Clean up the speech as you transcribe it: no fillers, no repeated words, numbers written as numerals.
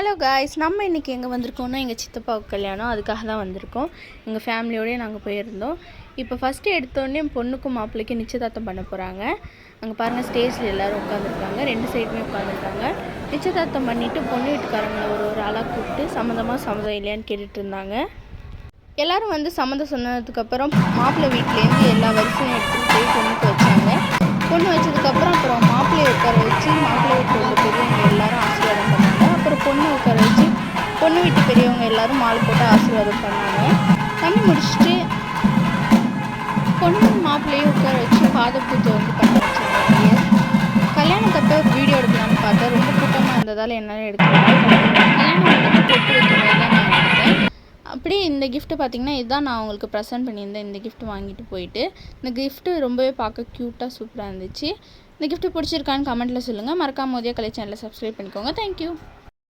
Hello guys, நம்ம இன்றைக்கி எங்கே வந்திருக்கோம்னா எங்கள் சித்தப்பாவுக்கு கல்யாணம், அதுக்காக தான் வந்திருக்கோம். எங்கள் ஃபேமிலியோடய நாங்கள் போயிருந்தோம். இப்போ ஃபஸ்ட்டு எடுத்தோடனே பொண்ணுக்கும் மாப்பிள்ளைக்கும் நிச்சயதார்த்தம் பண்ண போகிறாங்க. அங்கே பாருங்கள், ஸ்டேஜில் எல்லோரும் உட்காந்துருக்காங்க, 2 சைடுமே உட்காந்துருக்காங்க. நிச்சயதார்த்தம் பண்ணிவிட்டு பொண்ணு வீட்டுக்காரங்களை ஒரு ஆளாக கூப்பிட்டு சம்மந்தம் இல்லையான்னு கேட்டுட்டு இருந்தாங்க. எல்லோரும் வந்து சம்மந்தம் சொன்னதுக்கப்புறம் மாப்பிள்ளை வீட்டிலேருந்து எல்லா வரிசையும் எடுத்துகிட்டு போய் பொண்ணுக்கு வச்சாங்க. பொண்ணு வச்சதுக்கப்புறம் அப்புறம் மாப்பிள்ளையை உட்கார வச்சு மாப்பிள்ளை வீட்டில் உள்ள பெரியவங்க எல்லோரும் ஆசீர்வாதம் பண்ணாங்க. அப்புறம் பொண்ணு உட்கார வச்சு பொண்ணு வீட்டு பெரியவங்க எல்லோரும் மாலை போட்டு ஆசீர்வாதம் பண்ணாங்க. பண்ணி முடிச்சுட்டு பொண்ணு மாப்பிள்ளையும் உட்கார வச்சு பாத பூஜை வந்து பண்ண வச்சாங்க. கல்யாணத்தப்போ வீடியோ எடுக்கலாம்னு பார்த்தா ரொம்ப கூட்டமாக இருந்ததால் என்னால் எடுக்கலாம். கல்யாணம் வந்து பொட்டு வைக்கும்போது தான் நான் எடுத்தேன். அப்படியே இந்த கிஃப்ட்டு பார்த்திங்கன்னா இதுதான் நான் உங்களுக்கு ப்ரெசென்ட் பண்ணியிருந்தேன். இந்த கிஃப்ட் வாங்கிட்டு போயிட்டு இந்த கிஃப்ட்டு ரொம்பவே பார்க்க க்யூட்டாக சூப்பராக இருந்துச்சு. இந்த கிஃப்ட்டு பிடிச்சிருக்கான்னு கமெண்ட்டில் சொல்லுங்கள். மறக்காம மோதியா கலை சேனலை சப்ஸ்கிரைப் பண்ணிக்கோங்க. தேங்க்யூ.